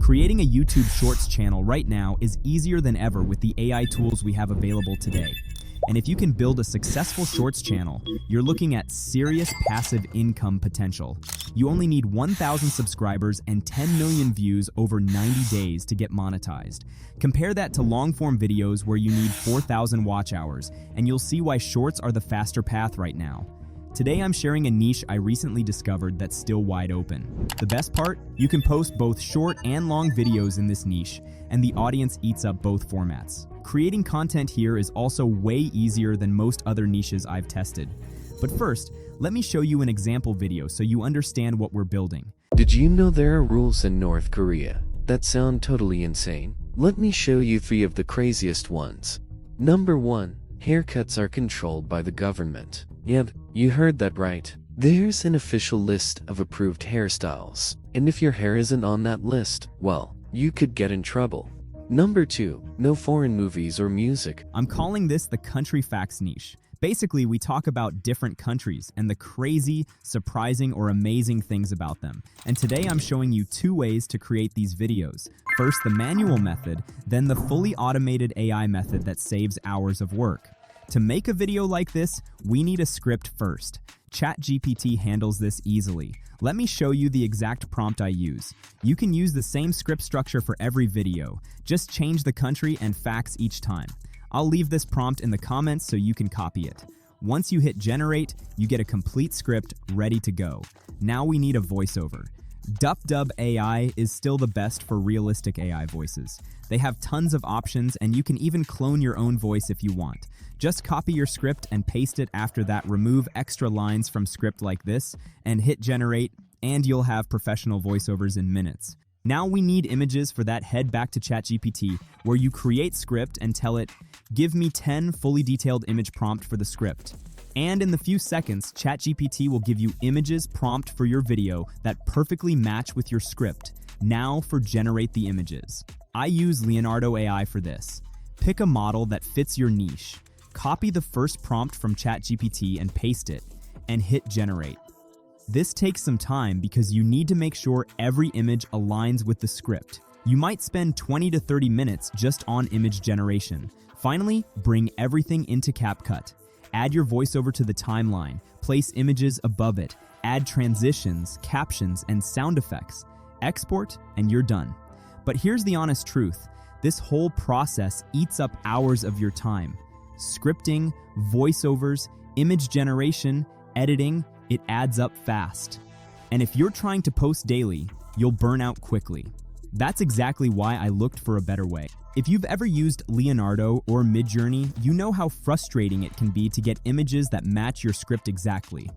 Creating a YouTube Shorts channel right now is easier than ever with the AI tools we have available today. And if you can build a successful Shorts channel, you're looking at serious passive income potential. You only need 1,000 subscribers and 10 million views over 90 days to get monetized. Compare that to long-form videos where you need 4,000 watch hours, and you'll see why Shorts are the faster path right now. Today I'm sharing a niche I recently discovered that's still wide open. The best part? You can post both short and long videos in this niche, and the audience eats up both formats. Creating content here is also way easier than most other niches I've tested. But first, let me show you an example video so you understand what we're building. Did you know there are rules in North Korea that sound totally insane? Let me show you 3 of the craziest ones. Number 1. Haircuts are controlled by the government. Yep, you heard that right. There's an official list of approved hairstyles, and if your hair isn't on that list, well, you could get in trouble. Number 2. No foreign movies or music. I'm calling this the country facts niche. Basically, we talk about different countries and the crazy, surprising, or amazing things about them. And today I'm showing you 2 ways to create these videos. First, the manual method, then the fully automated AI method that saves hours of work. To make a video like this, we need a script first. ChatGPT handles this easily. Let me show you the exact prompt I use. You can use the same script structure for every video. Just change the country and facts each time. I'll leave this prompt in the comments so you can copy it. Once you hit generate, you get a complete script ready to go. Now we need a voiceover. DupDub AI is still the best for realistic AI voices. They have tons of options, and you can even clone your own voice if you want. Just copy your script and paste it. After that, remove extra lines from script like this and hit generate, and you'll have professional voiceovers in minutes. Now we need images. For that, head back to ChatGPT, where you create script and tell it, give me 10 fully detailed image prompt for the script. And in the few seconds, ChatGPT will give you images prompt for your video that perfectly match with your script. Now for generate the images. I use Leonardo AI for this. Pick a model that fits your niche. Copy the first prompt from ChatGPT and paste it, and hit generate. This takes some time because you need to make sure every image aligns with the script. You might spend 20 to 30 minutes just on image generation. Finally, bring everything into CapCut. Add your voiceover to the timeline, place images above it, add transitions, captions, and sound effects. Export, and you're done. But here's the honest truth. This whole process eats up hours of your time. Scripting, voiceovers, image generation, editing, it adds up fast. And if you're trying to post daily, you'll burn out quickly. That's exactly why I looked for a better way. If you've ever used Leonardo or Midjourney, you know how frustrating it can be to get images that match your script exactly.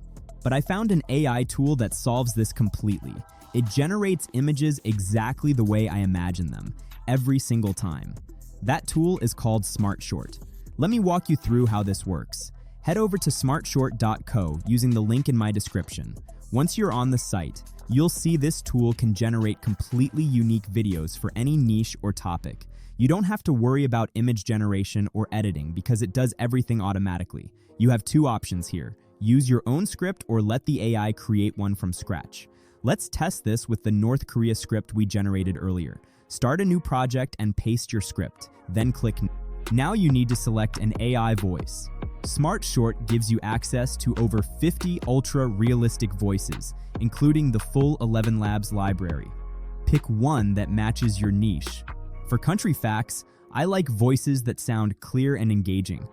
But I found an AI tool that solves this completely. It generates images exactly the way I imagine them, every single time. That tool is called SmartShort. Let me walk you through how this works. Head over to smartshort.co using the link in my description. Once you're on the site, you'll see this tool can generate completely unique videos for any niche or topic. You don't have to worry about image generation or editing because it does everything automatically. You have 2 options here. Use your own script or let the AI create one from scratch. Let's test this with the North Korea script we generated earlier. Start a new project and paste your script, then click. Now you need to select an AI voice. SmartShort gives you access to over 50 ultra-realistic voices, including the full 11 Labs library. Pick one that matches your niche. For country facts, I like voices that sound clear and engaging.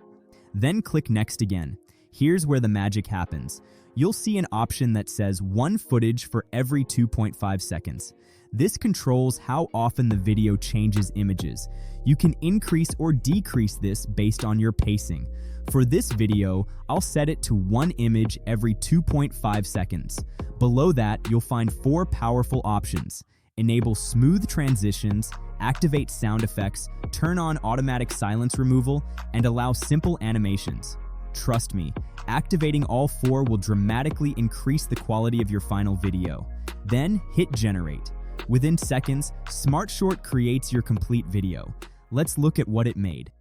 Then click Next again. Here's where the magic happens. You'll see an option that says 1 footage for every 2.5 seconds. This controls how often the video changes images. You can increase or decrease this based on your pacing. For this video, I'll set it to 1 image every 2.5 seconds. Below that, you'll find 4 powerful options. Enable smooth transitions, activate sound effects, turn on automatic silence removal, and allow simple animations. Trust me, activating all 4 will dramatically increase the quality of your final video. Then hit generate. Within seconds, SmartShort creates your complete video. Let's look at what it made.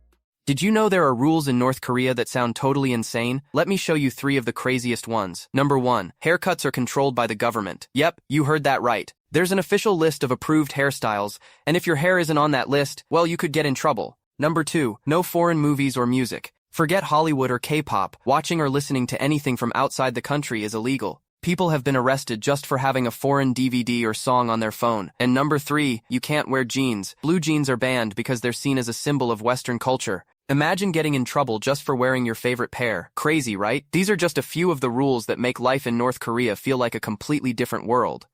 Did you know there are rules in North Korea that sound totally insane? Let me show you 3 of the craziest ones. Number 1. Haircuts are controlled by the government. Yep, you heard that right. There's an official list of approved hairstyles, and if your hair isn't on that list, well, you could get in trouble. Number 2, no foreign movies or music. Forget Hollywood or K-pop. Watching or listening to anything from outside the country is illegal. People have been arrested just for having a foreign DVD or song on their phone. And number 3, you can't wear jeans. Blue jeans are banned because they're seen as a symbol of Western culture. Imagine getting in trouble just for wearing your favorite pair. Crazy, right? These are just a few of the rules that make life in North Korea feel like a completely different world.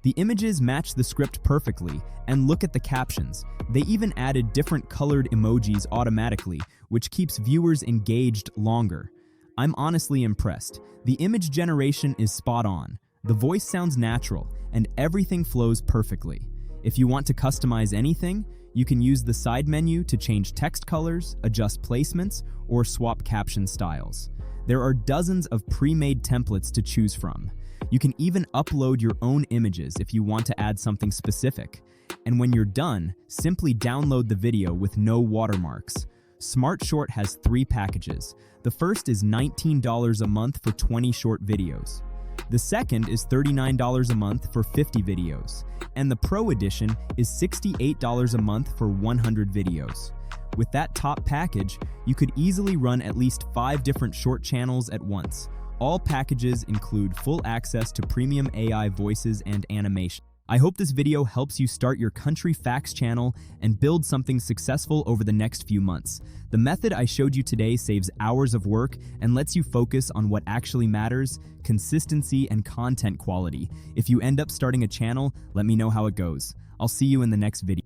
The images match the script perfectly, and look at the captions. They even added different colored emojis automatically, which keeps viewers engaged longer. I'm honestly impressed. The image generation is spot on. The voice sounds natural, and everything flows perfectly. If you want to customize anything, you can use the side menu to change text colors, adjust placements, or swap caption styles. There are dozens of pre-made templates to choose from. You can even upload your own images if you want to add something specific. And when you're done, simply download the video with no watermarks. Smart Short has 3 packages. The first is $19 a month for 20 short videos. The second is $39 a month for 50 videos. And the Pro Edition is $68 a month for 100 videos. With that top package, you could easily run at least 5 different short channels at once. All packages include full access to premium AI voices and animation. I hope this video helps you start your Country Facts channel and build something successful over the next few months. The method I showed you today saves hours of work and lets you focus on what actually matters: consistency and content quality. If you end up starting a channel, let me know how it goes. I'll see you in the next video.